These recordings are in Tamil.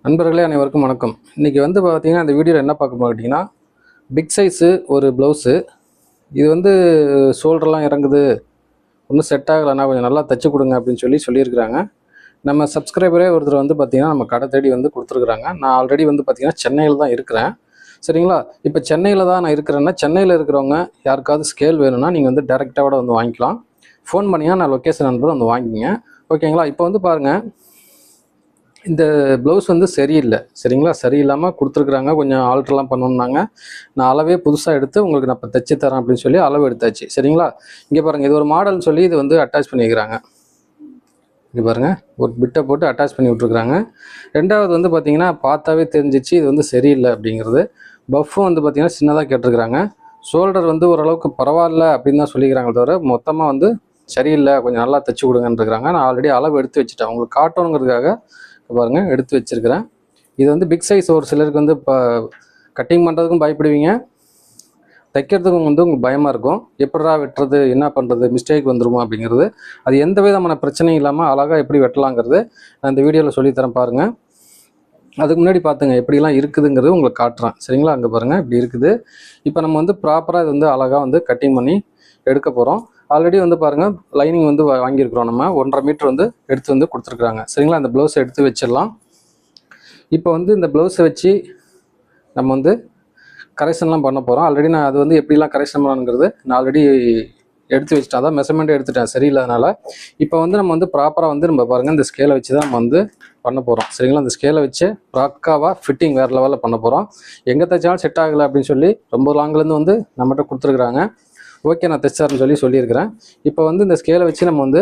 நண்பர்களே அனைவருக்கும் வணக்கம். இன்றைக்கி வந்து பார்த்தீங்கன்னா இந்த வீடியோவில் என்ன பார்க்க போகிறீங்கன்னா பிக் சைஸு ஒரு ப்ளவுஸு. இது வந்து ஷோல்டர்லாம் இறங்குது, ஒன்றும் செட் ஆகலைன்னா கொஞ்சம் நல்லா தைச்சி கொடுங்க அப்படின்னு சொல்லியிருக்கிறாங்க. நம்ம சப்ஸ்கிரைபரே ஒருத்தர் வந்து பார்த்திங்கன்னா நம்ம கடை தேடி வந்து கொடுத்துருக்குறாங்க. நான் ஆல்ரெடி வந்து பார்த்திங்கன்னா சென்னையில் தான் இருக்கிறேன். சரிங்களா? இப்போ சென்னையில் தான் நான் இருக்கிறேன்னா சென்னையில் இருக்கிறவங்க யாருக்காவது ஸ்கேல் வேணும்னா நீங்கள் வந்து டேரெக்டாக வந்து வாங்கிக்கலாம். ஃபோன் பண்ணிங்கன்னா நான் லொக்கேஷன் அனுப்புகிறேன், வந்து வாங்கிங்க. ஓகேங்களா? இப்போ வந்து பாருங்கள், இந்த ப்ளவுஸ் வந்து சரியில்லை. சரிங்களா? சரியில்லாமல் கொடுத்துருக்குறாங்க. கொஞ்சம் ஆல்ட்ரெலாம் பண்ணணுன்னாங்க. நான் அளவே புதுசாக எடுத்து உங்களுக்கு நான் இப்போ தைச்சி தரேன் அப்படின்னு சொல்லி அளவு எடுத்தாச்சு. சரிங்களா? இங்கே பாருங்கள், இது ஒரு மாடல்னு சொல்லி இது வந்து அட்டாச் பண்ணிக்கிறாங்க. இங்கே பாருங்கள், ஒரு பிட்டை போட்டு அட்டாச் பண்ணி விட்ருக்குறாங்க. ரெண்டாவது வந்து பார்த்திங்கன்னா பார்த்தாவே தெரிஞ்சிச்சு இது வந்து சரியில்லை அப்படிங்கிறது. பஃப்பும் வந்து பார்த்திங்கன்னா சின்னதாக கேட்டிருக்கிறாங்க. ஷோல்டர் வந்து ஓரளவுக்கு பரவாயில்ல அப்படின்னு தான் சொல்லிக்கிறாங்க, தவிர மொத்தமாக வந்து சரியில்லை, கொஞ்சம் நல்லா தைச்சி கொடுங்கன்றிருக்கிறாங்க. நான் ஆல்ரெடி அளவு எடுத்து வச்சுட்டேன், உங்களுக்கு காட்டணுங்கிறதுக்காக பாருங்கள் எடுத்து வச்சுருக்கிறேன். இது வந்து பிக் சைஸ். ஒரு சிலருக்கு வந்து இப்போ கட்டிங் பண்ணுறதுக்கும் பயப்படுவீங்க, தைக்கிறதுக்கும் வந்து உங்களுக்கு பயமாக இருக்கும். எப்படா வெட்டுறது, என்ன பண்ணுறது, மிஸ்டேக் வந்துருமா அப்படிங்கிறது. அது எந்த விதமான பிரச்சனையும் இல்லாமல் அழகாக எப்படி வெட்டலாங்கிறது நான் இந்த வீடியோவில் சொல்லித்தரேன் பாருங்கள். அதுக்கு முன்னாடி பார்த்துங்க எப்படிலாம் இருக்குதுங்கிறது உங்களுக்கு காட்டுறேன். சரிங்களா? அங்கே பாருங்கள் இப்படி இருக்குது. இப்போ நம்ம வந்து ப்ராப்பராக இது வந்து அழகாக வந்து கட்டிங் பண்ணி எடுக்க போகிறோம். ஆல்ரெடி வந்து பாருங்கள், லைனிங் வந்து வாங்கியிருக்கிறோம். நம்ம 1.5 மீட்டர் வந்து எடுத்து வந்து கொடுத்துருக்குறாங்க. சரிங்களா? அந்த ப்ளவுஸை எடுத்து வச்சிடலாம். இப்போ வந்து இந்த ப்ளவுஸை வச்சு நம்ம வந்து கரெக்ஷன்லாம் பண்ண போகிறோம். ஆல்ரெடி நான் அது வந்து எப்படிலாம் கரெக்ஷன் பண்ணணுங்கிறது நான் ஆல்ரெடி எடுத்து வச்சுட்டேன். அதான் மெஷர்மெண்ட்டே எடுத்துட்டேன் சரியில்லாதனால. இப்போ வந்து நம்ம வந்து ப்ராப்பராக வந்து நம்ம பாருங்கள் இந்த ஸ்கேலை வச்சு தான் நம்ம வந்து பண்ண போகிறோம். சரிங்களா? அந்த ஸ்கேலை வச்சு ப்ராக்காவாக ஃபிட்டிங் வேறு லெவலில் பண்ண போகிறோம். எங்கே தைச்சாலும் செட் ஆகலை அப்படின்னு சொல்லி ரொம்ப லாங்லேருந்து வந்து நம்மகிட்ட கொடுத்துருக்குறாங்க. ஓகே, நான் தைச்சாருன்னு சொல்லியிருக்கிறேன். இப்போ வந்து இந்த ஸ்கேலை வச்சு நம்ம வந்து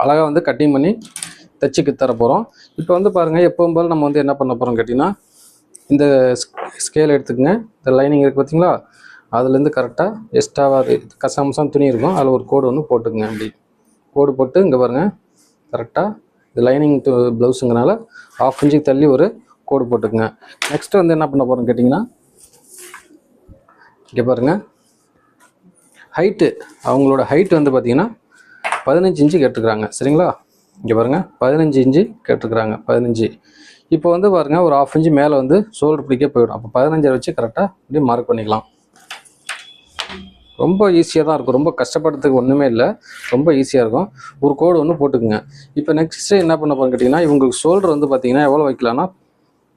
அழகாக வந்து கட்டிங் பண்ணி தைச்சிக்கு தர போகிறோம். இப்போ வந்து பாருங்கள், எப்பவும் போல் நம்ம வந்து என்ன பண்ண போகிறோம் கேட்டிங்கன்னா, இந்த ஸ்கேல் எடுத்துக்கங்க. இந்த லைனிங் இருக்குது பார்த்தீங்களா, அதுலேருந்து கரெக்டாக எக்ஸ்ட்ராவாக கசம்சம் துணி இருக்கும், அதில் ஒரு கோடு ஒன்று போட்டுக்குங்க. அப்படி கோடு போட்டு இங்கே பாருங்கள், கரெக்டாக இந்த லைனிங் ப்ளவுஸுங்கனால 1/2 இன்ச்சுக்கு தள்ளி ஒரு கோடு போட்டுக்குங்க. நெக்ஸ்ட்டு வந்து என்ன பண்ண போகிறோம் கேட்டிங்கன்னா, இங்கே பாருங்கள், ஹைட்டு, அவங்களோட ஹைட்டு வந்து பார்த்திங்கன்னா 15 இன்ச்சு கேட்டுருக்குறாங்க. சரிங்களா? இங்கே பாருங்கள், 15 இன்ச்சு கேட்டுருக்குறாங்க. 15. இப்போ வந்து பாருங்கள், ஒரு 1/2 இன்ச்சு மேலே வந்து ஷோல்டர் பிடிக்க போயிடும். அப்போ 15 வச்சு கரெக்டாக இப்படி மார்க் பண்ணிக்கலாம். ரொம்ப ஈஸியாக தான் இருக்கும், ரொம்ப கஷ்டப்படுறதுக்கு ஒன்றுமே இல்லை, ரொம்ப ஈஸியாக இருக்கும். ஒரு கோடு ஒன்று போட்டுக்குங்க. இப்போ நெக்ஸ்ட்டு என்ன பண்ண போகிறோம் கேட்டிங்கன்னா, இவங்களுக்கு ஷோல்டர் வந்து பார்த்திங்கன்னா எவ்வளோ வைக்கலாம்னா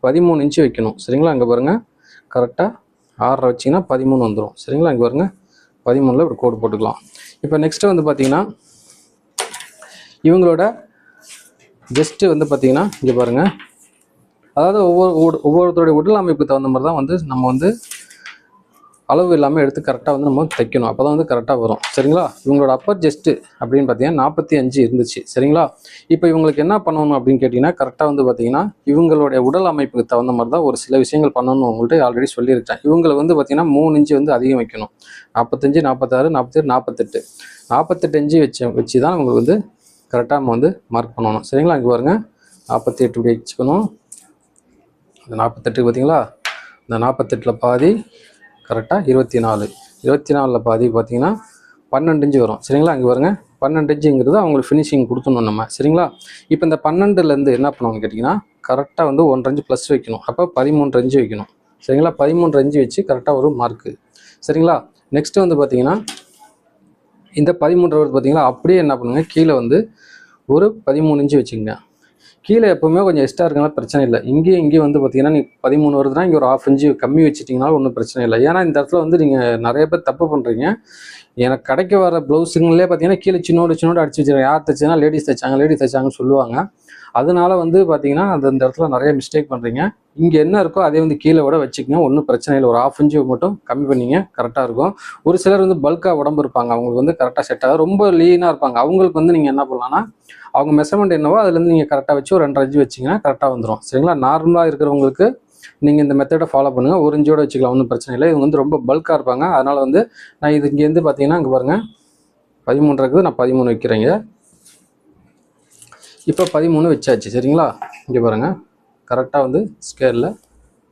13 இன்ச்சு வைக்கணும். சரிங்களா? இங்கே பாருங்கள், கரெக்டாக 6.5 வச்சிங்கன்னா 13 வந்துடும். சரிங்களா? இங்கே பாருங்கள், 13 இப்படி கோடு போட்டுக்கலாம். இப்போ நெக்ஸ்ட்டு வந்து பார்த்திங்கன்னா, இவங்களோட ஜஸ்ட்டு வந்து பார்த்திங்கன்னா இங்கே பாருங்கள், அதாவது ஒவ்வொருத்தருடைய உடல் அமைப்புக்கு தகுந்த மாதிரி தான் வந்து நம்ம வந்து அளவு இல்லாமல் எடுத்து கரெக்டாக வந்து நம்ம தைக்கணும். அப்போ தான் வந்து கரெக்டாக வரும். சரிங்களா? இவங்களோட அப்பர் ஜஸ்ட்டு அப்படின்னு பார்த்தீங்கன்னா 45 இருந்துச்சு. சரிங்களா? இப்போ இவங்களுக்கு என்ன பண்ணணும் அப்படின்னு கேட்டிங்கன்னா, கரெக்டாக வந்து பார்த்திங்கன்னா இவங்களுடைய உடல் அமைப்புக்கு தகுந்த மாதிரி தான் ஒரு சில விஷயங்கள் பண்ணணும். உங்கள்கிட்ட ஆல்ரெடி சொல்லியிருக்கேன். இவங்களை வந்து பார்த்திங்கன்னா 3 இன்ச்சு வந்து அதிகம் வைக்கணும். 45, 46, 47, 48, 48 இன்ச்சு வச்சு தான் உங்களுக்கு வந்து கரெக்டாக நம்ம வந்து மார்க் பண்ணணும். சரிங்களா? இங்கே பாருங்கள், 48 இப்படி வச்சுக்கணும். இந்த 48 பார்த்தீங்களா, இந்த 48ல் பாதி கரெக்டாக 24, 24ல் பாதி பார்த்தீங்கன்னா 12 இன்ச்சு வரும். சரிங்களா? இங்கே பாருங்கள், 12 இன்ச்சுங்கிறது அவங்களுக்கு ஃபினிஷிங் கொடுத்துணும் நம்ம. சரிங்களா? இப்போ இந்த 12லேருந்து என்ன பண்ணுவோம்னு கேட்டிங்கன்னா, கரெக்டாக வந்து 1 இன்ச்சு ப்ளஸ் வைக்கணும். அப்போ 13 இன்ச்சு வைக்கணும். சரிங்களா? 13 இன்ச்சு வச்சு கரெக்டாக ஒரு மார்க்கு. சரிங்களா? நெக்ஸ்ட்டு வந்து பார்த்திங்கன்னா, இந்த 13 வருது பார்த்தீங்களா, அப்படியே என்ன பண்ணுங்கள், கீழே வந்து ஒரு 13 இன்ச்சு வச்சுக்கோங்க. கீழே எப்போவுமே கொஞ்சம் எக்ஸ்ட்ரா இருக்கனால பிரச்சனை இல்லை. இங்கேயும் வந்து பார்த்தீங்கன்னா, நீங்கள் 13 வருதுன்னா இங்கே ஒரு 1/2 இன்ச்சு கம்மி வச்சுட்டிங்கனாலும் ஒன்றும் பிரச்சனை இல்லை. ஏன்னா இந்த இடத்துல வந்து நீங்கள் நிறைய பேர் தப்பு பண்ணுறீங்க. எனக்கு கடைக்கு வர ப்ளவுஸுங்களே பார்த்தீங்கன்னா கீழே சின்னோடு அடிச்சு வச்சுருக்கேன். யார் தைச்சா லேடிஸ் தைச்சாங்கன்னு சொல்லுவாங்க. அதனால வந்து பார்த்தீங்கன்னா அந்த இடத்துல நிறைய மிஸ்டேக் பண்ணுறீங்க. இங்கே என்ன இருக்கோ அதே வந்து கீழே விட வச்சுக்கோங்க, ஒன்றும் பிரச்சனை இல்லை. ஒரு 1/2 இன்ச்சு மட்டும் கம்மி பண்ணிங்க, கரெக்டாக இருக்கும். ஒரு சிலர் வந்து பல்காக உடம்பு இருப்பாங்க, அவங்களுக்கு வந்து கரெக்டாக செட் ஆகும். ரொம்ப லீனாக இருப்பாங்க, அவங்களுக்கு வந்து நீங்கள் என்ன பண்ணலான்னா, அவங்க மெஷர்மெண்ட் என்னவோ அதுலேருந்து நீங்கள் கரெக்டாக வச்சு ஒரு 2.5 இன்ச்சு வச்சிங்கன்னா கரெக்டாக வந்துடும். சரிங்களா? நார்மலாக இருக்கிறவங்களுக்கு நீங்கள் இந்த மெத்தடை ஃபாலோ பண்ணுங்கள். 1 இன்ச்சோட வச்சுக்கலாம், ஒன்றும் பிரச்சனை இல்லை. இவங்க வந்து ரொம்ப பல்காக இருப்பாங்க. அதனால் வந்து நான் இது இங்கேருந்து பார்த்தீங்கன்னா இங்கே பாருங்கள், 13 இருக்குது, நான் 13 வைக்கிறேங்க. இப்போ 13 வச்சாச்சு. சரிங்களா? இங்கே பாருங்கள், கரெக்டாக வந்து ஸ்கேலில்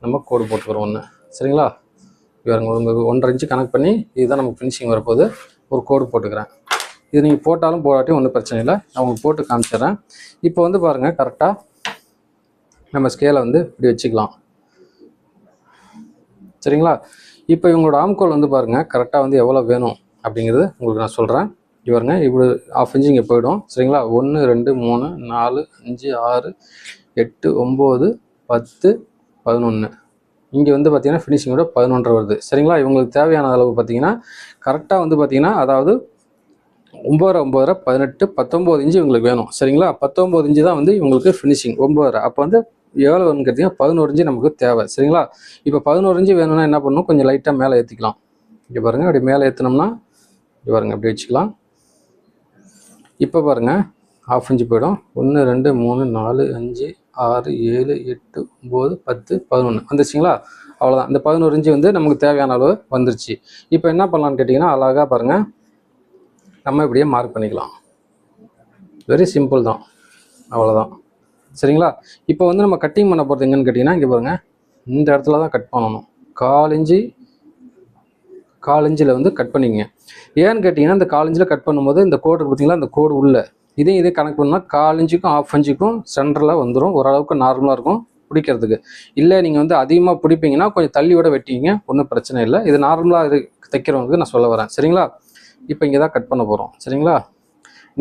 நம்ம கோடு போட்டுக்கிறோம் ஒன்று. சரிங்களா? பாருங்க, உங்களுக்கு 1.5 இன்ச்சு கனெக்ட் பண்ணி இதுதான் நமக்கு ஃபினிஷிங் வரப்போது. ஒரு கோடு போட்டுக்கிறேன். இது நீங்கள் போட்டாலும் போடாட்டியும் ஒன்றும் பிரச்சனை இல்லை, நான் உங்களுக்கு போட்டு காமிச்சிடுறேன். இப்போ வந்து பாருங்கள், கரெக்டாக நம்ம ஸ்கேலை வந்து இப்படி வச்சுக்கலாம். சரிங்களா? இப்போ இவங்களோட ஆம்கோல் வந்து பாருங்கள் கரெக்டாக வந்து எவ்வளோ வேணும் அப்படிங்கிறது உங்களுக்கு நான் சொல்கிறேன். இவருங்க இப்படி 1/2 இன்ச்சு இங்கே போயிடும். சரிங்களா? 1 2 3 4 5 6 8 9 10 11 இங்கே வந்து பார்த்தீங்கன்னா ஃபினிஷிங்கோட 11 வருது. சரிங்களா? இவங்களுக்கு தேவையான அளவு பார்த்தீங்கன்னா கரெக்டாக வந்து பார்த்தீங்கன்னா அதாவது 9 9 18 19 இன்ச்சு இவங்களுக்கு வேணும். சரிங்களா? 19 இன்ச்சு தான் வந்து இவங்களுக்கு ஃபினிஷிங் 9. அப்போ வந்து எவ்வளோ வேணும்னு கேட்டிங்கன்னா 11 இன்ச்சு நமக்கு தேவை. சரிங்களா? இப்போ 11 இன்ச்சு வேணும்னா என்ன பண்ணணும், கொஞ்சம் லைட்டாக மேலே ஏற்றிக்கலாம். இங்கே பாருங்கள், அப்படி மேலே ஏற்றினோம்னா இங்கே பாருங்கள் அப்படி வச்சுக்கலாம். இப்போ பாருங்கள் 1/2 இன்ச்சு போயிடும். 1 2 3 4 5 6 7 8 9 10 11 வந்துருச்சிங்களா? அவ்வளோதான். இந்த 11 இன்ச்சு வந்து நமக்கு தேவையான அளவு வந்துருச்சு. இப்போ என்ன பண்ணலான்னு கேட்டிங்கன்னா அழகாக பாருங்கள் நம்ம இப்படியே மார்க் பண்ணிக்கலாம். வெரி சிம்பிள் தான், அவ்வளோதான். சரிங்களா? இப்போ வந்து நம்ம கட்டிங் பண்ண போகிறது எங்கன்னு கேட்டிங்கன்னா இங்கே பாருங்கள் இந்த இடத்துல தான் கட் பண்ணணும். 1/4 இன்ச்சில் வந்து கட் பண்ணிக்கங்க. ஏன்னு கேட்டிங்கன்னா இந்த 1/4 இன்ச்சில் கட் பண்ணும்போது இந்த கோடு பார்த்தீங்களா, இந்த கோடு உள்ள இதே கனெக்ட் பண்ணால் 1/4 இன்ச்சுக்கும் 1/2 இன்ச்சுக்கும் சென்டரில் வந்துடும். ஓரளவுக்கு நார்மலாக இருக்கும் பிடிக்கிறதுக்கு. இல்லை நீங்கள் வந்து அதிகமாக பிடிப்பீங்கன்னா கொஞ்சம் தள்ளியோட வெட்டிங்க, ஒன்றும் பிரச்சனை இல்லை. இது நார்மலாக தைக்கிறவங்களுக்கு நான் சொல்ல வரேன். சரிங்களா? இப்போ இங்கே தான் கட் பண்ண போகிறோம். சரிங்களா?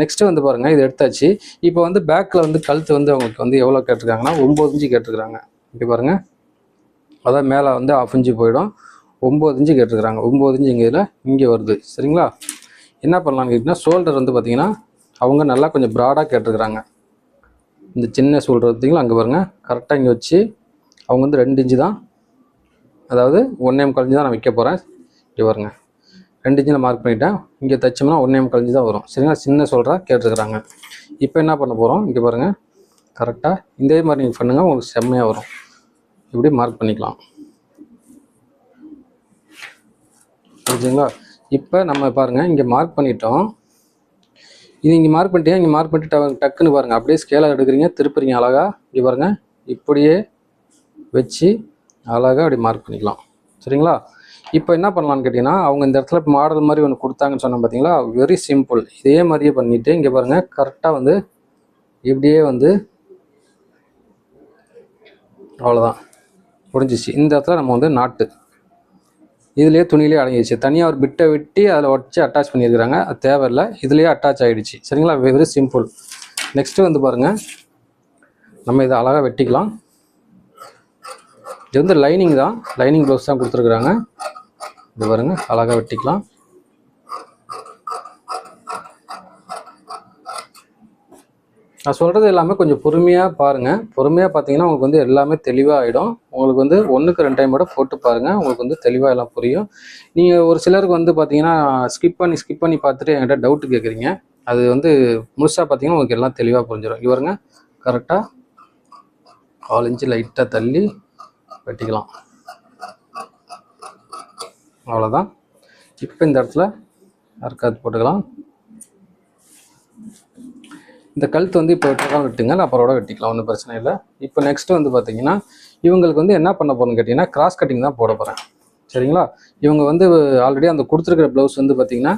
நெக்ஸ்ட்டு வந்து பாருங்கள் இது எடுத்தாச்சு. இப்போ வந்து பேக்கில் வந்து கழுத்து வந்து அவங்களுக்கு வந்து எவ்வளோ கேட்டிருக்காங்கன்னா 9 இன்ச்சு கேட்டிருக்கிறாங்க. இங்கே பாருங்கள், அதான் மேலே வந்து 1/2 இன்ச்சு போயிடும். 9 இன்ச்சு கேட்டிருக்கிறாங்க. 9 இன்ச்சு இங்கே வருது. சரிங்களா? என்ன பண்ணலான்னு கேட்டிங்கன்னா ஷோல்டர் வந்து பார்த்திங்கன்னா அவங்க நல்லா கொஞ்சம் ப்ராடாக கேட்டிருக்கிறாங்க. இந்த சின்ன ஷோல்டர் பார்த்தீங்களா அங்கே பாருங்கள் கரெக்டாக இங்கே வச்சு அவங்க வந்து 2 இன்ச்சு தான், அதாவது 1 1/4 இன்ச்சு தான் நான் வைக்க போகிறேன். இங்கே பாருங்கள் 2 இன்ச்சில் மார்க் பண்ணிவிட்டேன். இங்கே தைச்சோம்னா 1 1/4 இன்ச்சு தான் வரும். சரிங்களா? சின்ன ஷோல்டராக கேட்டிருக்கிறாங்க. இப்போ என்ன பண்ண போகிறோம், இங்கே பாருங்கள் கரெக்டாக இதே மாதிரி நீங்கள் பண்ணுங்கள், உங்களுக்கு செம்மையாக வரும். இப்படி மார்க் பண்ணிக்கலாம். புரிஞ்சுங்களா? இப்போ நம்ம பாருங்கள் இங்கே மார்க் பண்ணிட்டோம். இது இங்கே மார்க் பண்ணிட்டீங்க. இங்கே மார்க் பண்ணிட்டு டக்குன்னு பாருங்கள் அப்படியே ஸ்கேலாக எடுக்கிறீங்க, திருப்புறீங்க அழகாக. இங்கே பாருங்கள் இப்படியே வச்சு அழகாக அப்படி மார்க் பண்ணிக்கலாம். சரிங்களா? இப்போ என்ன பண்ணலான்னு கேட்டிங்கன்னா அவங்க இந்த இடத்துல மாடல் மாதிரி ஒன்று கொடுத்தாங்கன்னு சொன்னால் பார்த்தீங்களா, வெரி சிம்பிள். இதே மாதிரியே பண்ணிவிட்டு இங்கே பாருங்கள் கரெக்டாக வந்து இப்படியே வந்து அவ்வளோதான் முடிஞ்சிச்சு. இந்த இடத்துல நம்ம வந்து நாட்டு இதுலேயே துணியிலே அடங்கிடுச்சு. தனியாக ஒரு பிட்டை வெட்டி அதில் உடச்சி அட்டாச் பண்ணியிருக்கிறாங்க, அது தேவையில்லை. இதுலேயே அட்டாச் ஆகிடுச்சு. சரிங்களா? Very simple. நெக்ஸ்ட்டு வந்து பாருங்கள் நம்ம இதை அழகாக வெட்டிக்கலாம். இது வந்து லைனிங் தான், லைனிங் ப்ளவுஸ் தான் கொடுத்துருக்குறாங்க. இது பாருங்கள் அழகாக வெட்டிக்கலாம். நான் சொல்கிறது எல்லாமே கொஞ்சம் பொறுமையாக பாருங்கள். பொறுமையாக பார்த்தீங்கன்னா உங்களுக்கு வந்து எல்லாமே தெளிவாக ஆகிடும். உங்களுக்கு வந்து 1க்கு 2 டைம் கூட போட்டு பாருங்கள், உங்களுக்கு வந்து தெளிவாக எல்லாம் புரியும். நீங்கள் ஒரு சிலருக்கு வந்து பார்த்தீங்கன்னா ஸ்கிப் பண்ணி பார்த்துட்டு என்கிட்ட டவுட்டு கேட்குறீங்க. அது வந்து முழுசாக பார்த்தீங்கன்னா உங்களுக்கு எல்லாம் தெளிவாக புரிஞ்சிடும். இவருங்க கரெக்டாக 1/4 இன்ச்சு லைட்டாக தள்ளி வெட்டிக்கலாம். அவ்வளோதான். இப்போ இந்த இடத்துல அர்க்காத்து போட்டுக்கலாம். இந்த கழுத்து வந்து இப்போ வெட்டலாம் வெட்டுங்க, அப்புறோட வெட்டிக்கலாம், ஒன்றும் பிரச்சனை இல்லை. இப்போ நெக்ஸ்ட்டு வந்து பார்த்தீங்கன்னா இவங்களுக்கு வந்து என்ன பண்ண போகிறேன்னு கேட்டிங்கன்னா கிராஸ் கட்டிங் தான் போட போகிறேன். சரிங்களா? இவங்க வந்து ஆல்ரெடி அந்த கொடுத்துருக்கிற ப்ளவுஸ் வந்து பார்த்திங்கன்னா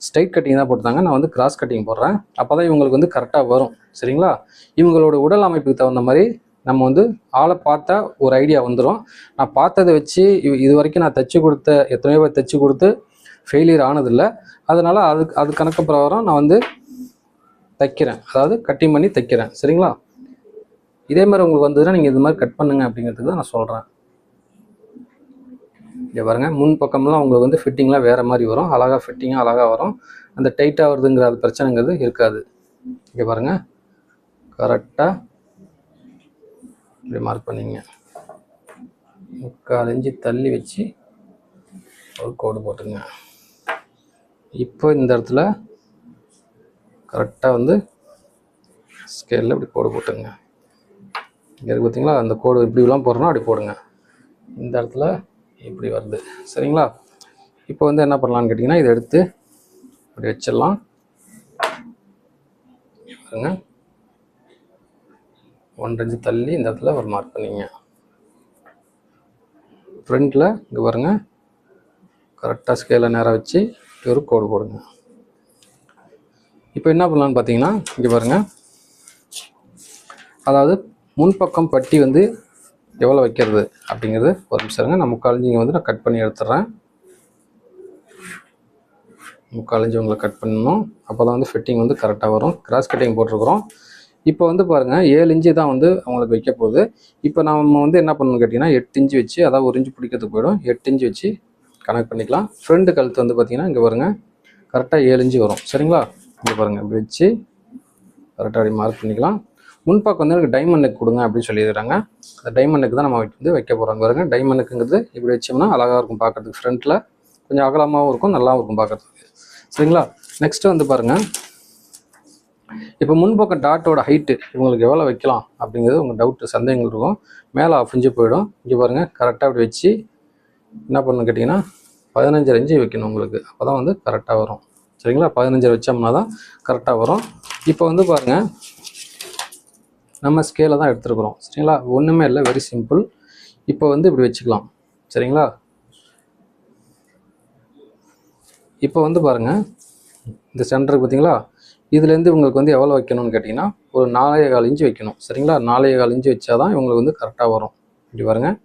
ஸ்ட்ரைட் கட்டிங் தான் போட்டாங்க. நான் வந்து கிராஸ் கட்டிங் போடுறேன். அப்போ தான் இவங்களுக்கு வந்து கரெக்டாக வரும். சரிங்களா? இவங்களோட உடல் அமைப்புக்கு தகுந்த மாதிரி நம்ம வந்து ஆளை பார்த்தா ஒரு ஐடியா வந்துடும். நான் பார்த்ததை வச்சு இது வரைக்கும் நான் தைச்சி கொடுத்த எத்தனையோ பேர் தைச்சி கொடுத்து ஃபெயிலியர் ஆனதில்லை. அதனால் அது கணக்கு பிரகாரம் நான் வந்து தைக்கிறேன், அதாவது கட்டிங் பண்ணி தைக்கிறேன். சரிங்களா? இதே மாதிரி உங்களுக்கு வந்ததுன்னா நீங்கள் இது மாதிரி கட் பண்ணுங்க அப்படிங்கிறதுக்கு தான் நான் சொல்கிறேன். இங்கே பாருங்கள் முன் பக்கம்லாம் உங்களுக்கு வந்து ஃபிட்டிங்லாம் வேறு மாதிரி வரும், அழகாக ஃபிட்டிங்காக அழகாக வரும். அந்த டைட்டாக வருதுங்கிற அது பிரச்சனைங்கிறது இருக்காது. இங்கே பாருங்கள் கரெக்டாக இப்படி மார்க் பண்ணிங்க. 1/4 இன்ச்சு தள்ளி வச்சு ஒரு கோடு போட்டுங்க. இப்போ இந்த இடத்துல கரெக்டாக வந்து ஸ்கேலில் இப்படி கோடு போட்டுங்க. இங்கே இருக்குது பார்த்தீங்களா, அந்த கோடு இப்படிலாம் போடுறோன்னா அப்படி போடுங்க. இந்த இடத்துல இப்படி வருது. சரிங்களா? இப்போ வந்து என்ன பண்ணலான்னு கேட்டிங்கன்னா இதை எடுத்து இப்படி வச்சிடலாம். பாருங்க 1 இன்ச்சு தள்ளி இந்த இடத்துல ஒரு மார்க் பண்ணிங்க. ஃப்ரண்ட்டில் இங்கே பாருங்கள் கரெக்டாக ஸ்கேலை நேராக வச்சு ஒரு கோடு போடுங்க. இப்போ என்ன பண்ணலான்னு பார்த்தீங்கன்னா இங்கே பாருங்கள், அதாவது முன்பக்கம் பட்டி வந்து எவ்வளோ வைக்கிறது அப்படிங்கிறது ஒரு நிமிஷம் இருங்க. நான் 3/4 இன்ச் வந்து நான் கட் பண்ணி எடுத்துடுறேன். 3/4 இன்ச் உங்களுக்கு கட் பண்ணணும். அப்போ தான் வந்து ஃபிட்டிங் வந்து கரெக்டாக வரும். கிராஸ் கட்டிங் போட்டிருக்கிறோம். இப்போ வந்து பாருங்கள் 7 இன்ச்சு தான் வந்து அவங்களுக்கு வைக்க போகுது. இப்போ நம்ம வந்து என்ன பண்ணணும்னு கேட்டிங்கன்னா 8 இன்ச்சு வச்சு, அதாவது 1 இன்ச்சு பிடிக்கிறதுக்கு போயிடும். 8 இன்ச்சு வச்சு கனெக்ட் பண்ணிக்கலாம். ஃப்ரண்ட் கழுத்து வந்து பார்த்திங்கன்னா இங்கே பாருங்கள் கரெக்டாக 7 இன்ச்சு வரும். சரிங்களா? இங்கே பாருங்கள் இப்படி வச்சு கரெக்டாக அப்படி மார்க் பண்ணிக்கலாம். முன்பக்கம் வந்து எனக்கு டைமண்ட் நெக் கொடுங்க அப்படின்னு சொல்லிடுறாங்க. அந்த டைமண்ட் நெக் தான் நம்ம வந்து வைக்க போகிறோம். பாருங்க டைமண்ட் நெக்குங்கிறது இப்படி வச்சோம்னா அழகாக இருக்கும் பார்க்குறதுக்கு. ஃப்ரண்ட்டில் கொஞ்சம் அகலமாகவும் இருக்கும், நல்லாவும் இருக்கும் பார்க்குறதுக்கு. சரிங்களா? நெக்ஸ்ட்டு வந்து பாருங்கள், இப்போ முன்பக்கம் டாட்டோட ஹைட்டு இவங்களுக்கு எவ்வளோ வைக்கலாம் அப்படிங்கிறது உங்கள் டவுட்டு சந்தேகங்கள் இருக்கும். மேலே 1/2 இன்ச்சு போயிடும். இங்கே பாருங்கள் கரெக்டாக அப்படி வச்சு என்ன பண்ணணும் கேட்டிங்கன்னா 15 இன்ச்சு வைக்கணும் உங்களுக்கு. அப்போ தான் வந்து கரெக்டாக வரும். சரிங்களா? 15 வச்சோம்னா தான் கரெக்டாக வரும். இப்போ வந்து பாருங்கள் நம்ம ஸ்கேலை தான் எடுத்துருக்குறோம். சரிங்களா? ஒன்றுமே இல்லை, வெரி சிம்பிள். இப்போ வந்து இப்படி வச்சுக்கலாம். சரிங்களா? இப்போ வந்து பாருங்கள் இந்த சென்டருக்கு பார்த்தீங்களா, இதுலேருந்து இவங்களுக்கு வந்து எவ்வளோ வைக்கணும்னு கேட்டிங்கன்னா ஒரு 4.25 இன்ச்சு வைக்கணும். சரிங்களா? 4.25 இன்ச்சு வச்சா தான் இவங்களுக்கு வந்து கரெக்டாக வரும். இப்படி பாருங்கள்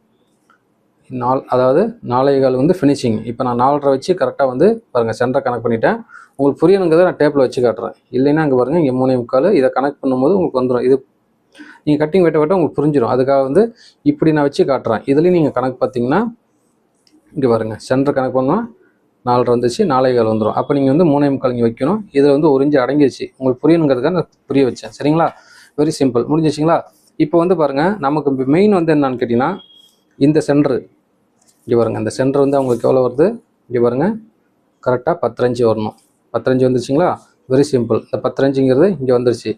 அதாவது 4.25 வந்து ஃபினிஷிங். இப்போ நான் 4.5 வச்சு கரெக்டாக வந்து பாருங்கள் சென்டரை கனெக்ட் பண்ணிவிட்டேன். உங்களுக்கு புரியணுங்கிறத நான் டேப்பில் வச்சு காட்டுறேன். இல்லைன்னா அங்கே பாருங்கள் இங்கே 3.25 இதை கனெக்ட் பண்ணும்போது உங்களுக்கு வந்துடும். இது நீங்கள் கட்டிங் வெட்ட உங்களுக்கு புரிஞ்சிடும். அதுக்காக வந்து இப்படி நான் வச்சு காட்டுறேன். இதுலேயும் நீங்கள் கணக்கு பார்த்தீங்கன்னா இங்கே பாருங்கள் சென்டர் கனெக்ட் பண்ணால் 4.5 வந்துச்சு, 4.25 வந்துடும். அப்போ நீங்கள் வந்து 3.25 இங்கே வைக்கணும். இதில் வந்து 1 இன்ச்சு அடங்கிடுச்சு. உங்களுக்கு புரியணுங்கிறதுக்காக நான் புரிய வச்சேன். சரிங்களா? Very simple. முடிஞ்சிச்சிங்களா? இப்போ வந்து பாருங்கள் நமக்கு மெயின் வந்து என்னன்னு கேட்டிங்கன்னா இந்த சென்டரு இங்கே பாருங்கள். இந்த சென்டர் வந்து அவங்களுக்கு எவ்வளோ வருது இங்கே பாருங்கள் கரெக்டாக 10 இன்ச்சு வரணும். 10 இன்ச்சு வந்துருச்சுங்களா? Very simple. இந்த 10 இன்ச்சுங்கிறது இங்கே வந்துருச்சு.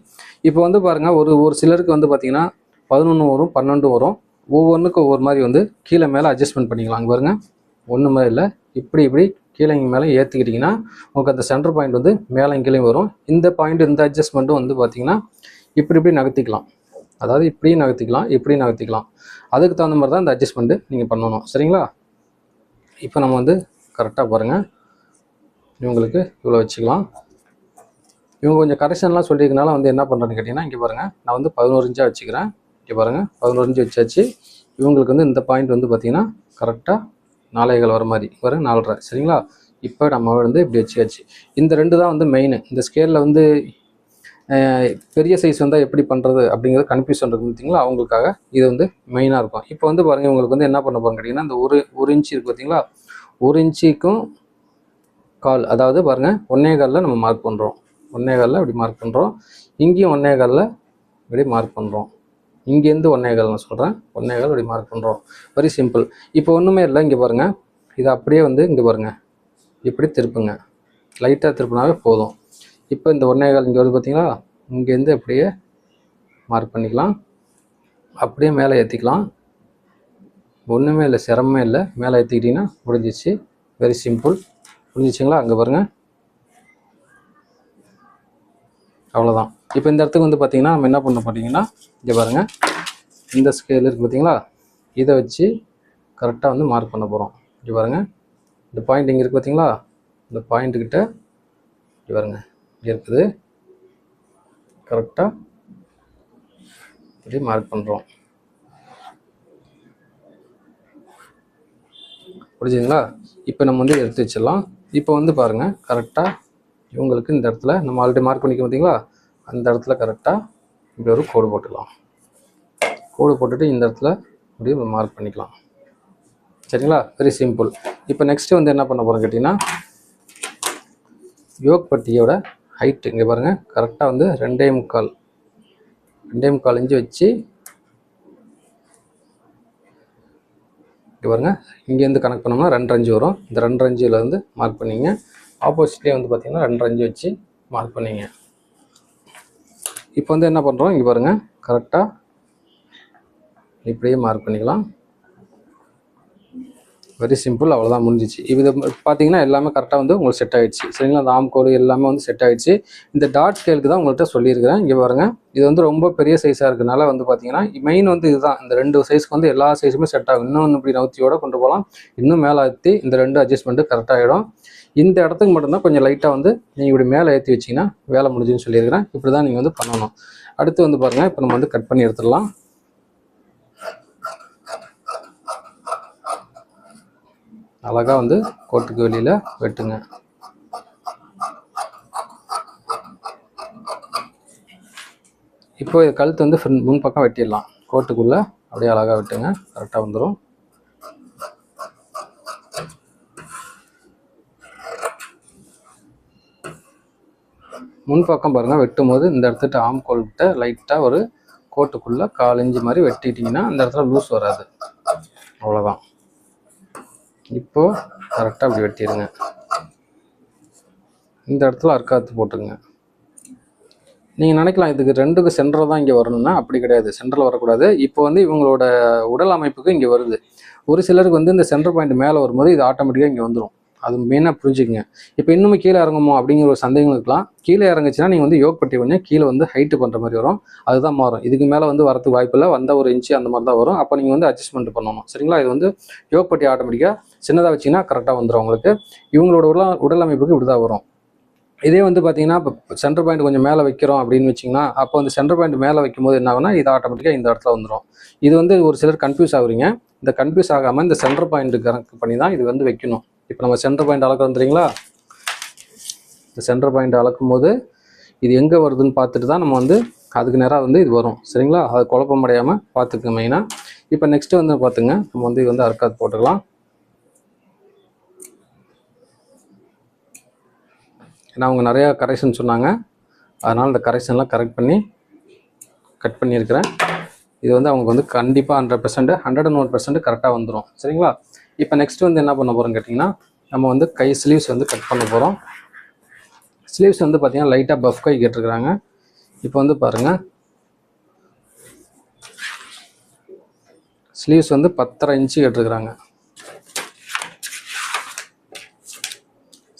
இப்போ வந்து பாருங்கள் ஒரு சிலருக்கு வந்து பார்த்திங்கன்னா 11 வரும், 12 வரும். ஒவ்வொன்றுக்கும் ஒவ்வொரு மாதிரி வந்து கீழே மேலே அட்ஜஸ்ட்மெண்ட் பண்ணிக்கலாம். அங்கே பாருங்கள் ஒன்று மாதிரி இல்லை, இப்படி கீழே இங்கே மேலே ஏற்றிக்கிட்டிங்கன்னா உங்களுக்கு அந்த சென்டர் பாயிண்ட் வந்து மேலே கீழே வரும். இந்த பாயிண்ட் இந்த அட்ஜஸ்ட்மெண்ட்டும் வந்து பார்த்திங்கன்னா இப்படி நகர்த்திக்கலாம். அதாவது இப்படியும் நகர்த்திக்கலாம். அதுக்கு தகுந்த மாதிரி தான் இந்த அட்ஜஸ்ட்மெண்ட்டு நீங்கள் பண்ணணும். சரிங்களா? இப்போ நம்ம வந்து கரெக்டாக பாருங்கள் இவங்களுக்கு இவ்வளோ வச்சுக்கலாம். இவங்க கொஞ்சம் கரெக்ஷன்லாம் சொல்லியிருக்கனால வந்து என்ன பண்ணுறேன்னு கேட்டிங்கன்னா இங்கே பாருங்கள் நான் வந்து 11 இன்ச்சாக வச்சுக்கிறேன். இங்கே பாருங்கள் 11 இன்ச்சு வச்சாச்சு. இவங்களுக்கு வந்து இந்த பாயிண்ட் வந்து பார்த்திங்கன்னா கரெக்டாக 4.25 வர மாதிரி வரும், 4.5. சரிங்களா? இப்போ நம்ம வந்து இப்படி வச்சாச்சு. இந்த 2 தான் வந்து மெயின். இந்த ஸ்கேலில் வந்து பெரிய சைஸ் வந்தால் எப்படி பண்ணுறது அப்படிங்கிறது கன்ஃபியூஷன் இருக்குது பார்த்தீங்களா? அவங்களுக்காக இது வந்து மெயினாக இருக்கும். இப்போ வந்து பாருங்கள் இவங்களுக்கு வந்து என்ன பண்ண போகிறோம் கேட்டிங்கன்னா இந்த ஒரு இன்ச்சு இருக்குது பார்த்தீங்களா? 1 இன்ச்சுக்கும் கால், அதாவது பாருங்கள் 1.25 நம்ம மார்க் பண்ணுறோம். 1.25 இப்படி மார்க் பண்ணுறோம். இங்கேயும் 1.25 இப்படி மார்க் பண்ணுறோம். இங்கேருந்து 1.25 நான் சொல்கிறேன். 1.25 இப்படி மார்க் பண்ணுறோம். Very simple. இப்போ ஒன்றுமே இல்லை. இங்கே பாருங்கள் இதை அப்படியே வந்து இங்கே பாருங்கள் இப்படி திருப்புங்க. லைட்டாக திருப்பினாவே போதும். இப்போ இந்த 1.25 இங்கே வருது பார்த்தீங்களா? இங்கேருந்து அப்படியே மார்க் பண்ணிக்கலாம். அப்படியே மேலே ஏற்றிக்கலாம். ஒன்றுமே இல்லை, சிரமமே இல்லை. மேலே ஏற்றிக்கிட்டிங்கன்னா முடிஞ்சிச்சு. Very simple. புரிஞ்சிச்சிங்களா? அங்கே பாருங்கள் அவ்வளோதான். இப்போ இந்த இடத்துக்கு வந்து பார்த்திங்கன்னா நம்ம என்ன பண்ண போட்டிங்கன்னா இங்கே பாருங்கள் இந்த ஸ்கேல் இருக்குது பார்த்தீங்களா? இதை வச்சு கரெக்டாக வந்து மார்க் பண்ண போகிறோம். இங்கே பாருங்கள் இந்த பாயிண்ட் இங்கே இருக்குது பார்த்தீங்களா? இந்த பாயிண்ட்டுக்கிட்ட இங்கே பாருங்கள் இங்கே இருக்குது. கரெக்டாக இப்படி மார்க் பண்ணுறோம். புரிஞ்சுதுங்களா? இப்போ நம்ம வந்து எடுத்து வச்சிடலாம். இப்போ வந்து பாருங்கள் கரெக்டாக இவங்களுக்கு இந்த இடத்துல நம்ம ஆல்ரெடி மார்க் பண்ணிக்க பார்த்தீங்களா? அந்த இடத்துல கரெக்டாக இப்படி ஒரு கோடு போட்டுக்கலாம். கோடு போட்டுட்டு இந்த இடத்துல இப்படி மார்க் பண்ணிக்கலாம். சரிங்களா? Very simple. இப்போ நெக்ஸ்ட்டு வந்து என்ன பண்ண போகிறோம் கேட்டிங்கன்னா யோக் பட்டியோட ஹைட்டு இங்கே பாருங்கள் கரெக்டாக வந்து 2.25 இன்ச்சு வச்சு இங்கே பாருங்கள் இங்கேருந்து கனெக்ட் பண்ணோம்னா 2.5 இன்ச்சு வரும். இந்த 2.5 இன்ச்சில் வந்து மார்க் பண்ணிங்க. ஆப்போசிட்லேயே வந்து பார்த்திங்கன்னா 2.5 இன்ச்சு வச்சு மார்க் பண்ணிங்க. இப்போ வந்து என்ன பண்ணுறோம் இங்கே பாருங்கள் கரெக்டாக இப்படியே மார்க் பண்ணிக்கலாம். Very simple. அவ்வளோதான், முடிஞ்சிச்சு. இது பார்த்தீங்கன்னா எல்லாமே கரெக்டாக வந்து உங்களுக்கு செட் ஆகிடுச்சு. சரிங்களா? அந்த ஆம் கோடு எல்லாமே வந்து செட் ஆகிடுச்சு. இந்த டாட் ஸ்கேலுக்கு தான் உங்கள்கிட்ட சொல்லியிருக்கிறேன். இங்கே பாருங்கள் இது வந்து ரொம்ப பெரிய சைஸாக இருக்கிறதுனால வந்து பார்த்தீங்கன்னா மெயின் வந்து இதுதான். இந்த 2 சைஸ்க்கு வந்து எல்லா சைஸுமே செட் ஆகும். இன்னும் இப்படி நவுத்தியோடு கொண்டு போகலாம். இன்னும் மேலே ஏற்றி இந்த 2 அட்ஜஸ்ட்மெண்ட்டு கரெக்டாகிடும். இந்த இடத்துக்கு மட்டும்தான் கொஞ்சம் லைட்டாக வந்து நீங்கள் இப்படி மேலே ஏற்றி வச்சிங்கன்னா வேலை முடிஞ்சுன்னு சொல்லியிருக்கிறேன். இப்படி தான் நீங்கள் வந்து பண்ணணும். அடுத்து வந்து பாருங்கள் இப்போ நம்ம வந்து கட் பண்ணி எடுத்துடலாம். அழகாக வந்து கோட்டுக்கு வெளியில் வெட்டுங்க. இப்போ கழுத்து வந்து முன் பக்கம் வெட்டிடலாம். கோட்டுக்குள்ளே அப்படியே அழகாக வெட்டுங்க, கரெக்டாக வந்துடும். முன்பக்கம் பாருங்கள், வெட்டும் போது இந்த இடத்துட்டு ஆம் கோல்கிட்ட லைட்டாக ஒரு கோட்டுக்குள்ளே 1/4 இன்ச்சு மாதிரி வெட்டிட்டிங்கன்னா இந்த இடத்துல லூஸ் வராது. அவ்வளோதான். இப்போது கரெக்டாக அப்படி வெட்டிடுங்க. இந்த இடத்துல அர்க்காத்து போட்டுருங்க. நீங்கள் நினைக்கலாம் இதுக்கு 2க்கும் சென்டரில் தான் இங்கே வரணும்னா, அப்படி கிடையாது. சென்டரில் வரக்கூடாது. இப்போ வந்து இவங்களோட உடல் அமைப்புக்கு இங்கே வருது. ஒரு சிலருக்கு வந்து இந்த சென்டர் பாயிண்ட் மேலே வரும்போது இது ஆட்டோமேட்டிக்காக இங்கே வந்துடும். அது மெயினாக புரிஞ்சுக்கங்க. இப்போ இன்னும் கீழே இறங்குமோ அப்படிங்கிற ஒரு சந்தேகம் இருக்கலாம். கீழே இறங்குச்சுன்னா நீங்கள் வந்து யோக் பட்டி கொஞ்சம் கீழே வந்து ஹைட்டு பண்ணுற மாதிரி வரும். அதுதான் மாறும். இதுக்கு மேலே வந்து வரதுக்கு வாய்ப்பில்லை. வந்த ஒரு இன்ச்சு அந்த மாதிரி தான் வரும். அப்போ நீங்கள் வந்து அட்ஜஸ்ட்மெண்ட் பண்ணணும். சரிங்களா? இது வந்து யோக் பட்டி ஆட்டோமேட்டிக்காக சின்னதாக வச்சிங்கன்னா கரெக்டாக வந்துடும் உங்களுக்கு. இவங்களோட உடல் அமைப்புக்கு இப்படி தான் வரும். இதே வந்து பார்த்தீங்கன்னா இப்போ சென்டர் பாயிண்ட் கொஞ்சம் மேலே வைக்கிறோம் அப்படின்னு வச்சிங்கன்னா, அப்போ வந்து சென்டர் பாயிண்ட் மேலே வைக்கும்போது என்ன ஆகுனா இது ஆட்டோமேட்டிக்காக இந்த இடத்துல வந்துடும். இது வந்து ஒரு சிலர் கன்ஃபியூஸ் ஆகுறீங்க. இந்த கன்ஃபியூஸ் ஆகாமல் இந்த சென்டர் பாயிண்ட் கணக்கு பண்ணி தான் இது வந்து வைக்கணும். இப்போ நம்ம சென்டர் பாயிண்ட் அளக்க வந்துறீங்களா? இந்த சென்டர் பாயிண்ட் அளக்கும் போது இது எங்கே வருதுன்னு பார்த்துட்டு தான் நம்ம வந்து அதுக்கு நேராக வந்து இது வரும். சரிங்களா? அது குழப்பம் அடையாமல் பார்த்துக்குங்க மெயினாக. இப்போ நெக்ஸ்ட்டு வந்து பார்த்துங்க, நம்ம வந்து இது வந்து அர்க்காத் போட்டுக்கலாம். ஏன்னா அவங்க நிறையா கரெக்ஷன் சொன்னாங்க. அதனால் இந்த கரெக்ஷன்லாம் கரெக்ட் பண்ணி கட் பண்ணியிருக்கிறேன். இது வந்து அவங்க வந்து கண்டிப்பாக 100% 101% கரெக்டாக வந்துடும். சரிங்களா? இப்போ நெக்ஸ்ட் வந்து என்ன பண்ண போகிறோம்னு கேட்டிங்கன்னா, நம்ம வந்து கை ஸ்லீவ்ஸ் வந்து கட் பண்ண போகிறோம். ஸ்லீவ்ஸ் வந்து பார்த்திங்கன்னா லைட்டாக பஃப் கை கேட்டிருக்கிறாங்க. இப்போ வந்து பாருங்கள், ஸ்லீவ்ஸ் வந்து 10.5 இன்ச்சு கேட்டிருக்கிறாங்க.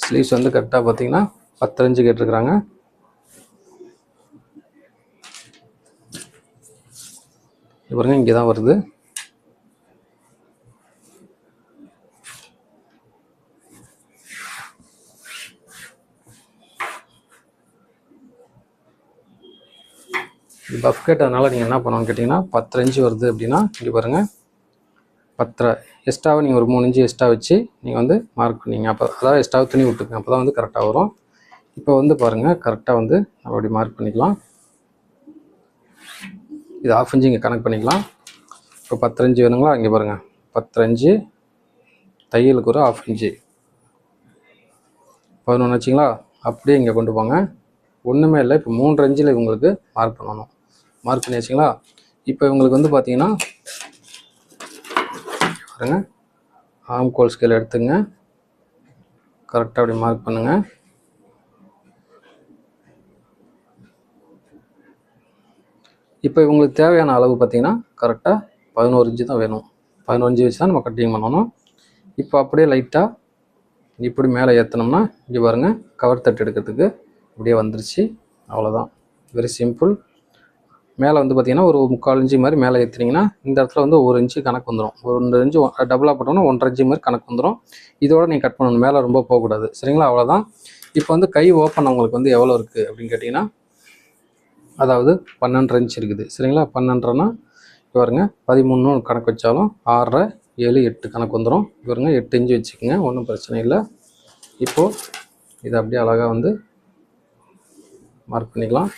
ஸ்லீவ்ஸ் வந்து கரெக்டாக பார்த்தீங்கன்னா 10 இன்ச்சு கேட்டிருக்கிறாங்க. பாருங்க, இங்கே தான் வருது. பஃப் கேட்டதுனால நீங்கள் என்ன பண்ணணும்னு கேட்டிங்கன்னா 10 இன்ச்சு வருது அப்படின்னா இங்கே பாருங்கள் 10 எக்ஸ்ட்ராவை நீங்கள் ஒரு 3 இன்ச்சு எக்ஸ்ட்ரா வச்சு நீங்கள் வந்து மார்க் பண்ணிங்க. அப்போ அதாவது எக்ஸ்ட்ராவை துணி விட்டுருங்க. அப்போ தான் வந்து கரெக்டாக வரும். இப்போ வந்து பாருங்கள், கரெக்டாக வந்து நம்ம அப்படி மார்க் பண்ணிக்கலாம். இது 1/2 இன்ச்சு இங்கே கனெக்ட் பண்ணிக்கலாம். இப்போ 10 இன்ச்சு வேணுங்களா? இங்கே பாருங்கள், 10 இன்ச்சு தையலுக்கு ஒரு 1/2 இன்ச்சு 11 வச்சிங்களா? அப்படியே இங்கே கொண்டு போங்க. ஒன்றுமே இல்லை. இப்போ 3 இன்ச்சில் இவங்களுக்கு மார்க் பண்ணணும். மார்க் பண்ணி வச்சிங்களா? இப்போ இவங்களுக்கு வந்து பார்த்தீங்கன்னா பாருங்கள், ஆம் கோல் ஸ்கேல் எடுத்துங்க, கரெக்டாக அப்படி மார்க் பண்ணுங்கள். இப்போ இவங்களுக்கு தேவையான அளவு பார்த்தீங்கன்னா கரெக்டாக 11 இன்ச்சு தான் வேணும். 11 இன்ச்சு வச்சு தான் நம்ம கட்டிங் பண்ணணும். இப்போ அப்படியே லைட்டாக இப்படி மேலே ஏற்றினோம்னா இங்கே பாருங்கள், கவர் தட்டு எடுக்கிறதுக்கு இப்படியே வந்துருச்சு. அவ்வளோதான், வெரி சிம்பிள். மேலே வந்து பார்த்திங்கன்னா ஒரு 3/4 இன்ச்சு மாதிரி மேலே ஏற்றினீங்கன்னா இந்த இடத்துல வந்து 1 இன்ச்சு கணக்கு வந்துடும். ஒரு 2 இன்ச்சு டபுளாக போட்டோம்னா 1.5 இன்ச்சு மாதிரி கணக்கு வந்துடும். இதோட நீங்கள் கட் பண்ணணும், மேலே ரொம்ப போகக்கூடாது. சரிங்களா? அவ்வளோதான். இப்போ வந்து கை ஓப்பன் உங்களுக்கு வந்து எவ்வளோ இருக்குது அப்படின்னு கேட்டிங்கன்னா, அதாவது 12.5 இன்ச்சு இருக்குது. சரிங்களா? 12.5னா பாருங்க, 13 கணக்கு வச்சாலும் 6.5 7 8 கணக்கு வந்துடும். பாருங்க, 8 இன்ச்சு வச்சுக்கோங்க, ஒன்றும் பிரச்சனை இல்லை. இப்போது இதை அப்படியே அழகாக வந்து மார்க் பண்ணிக்கலாம்.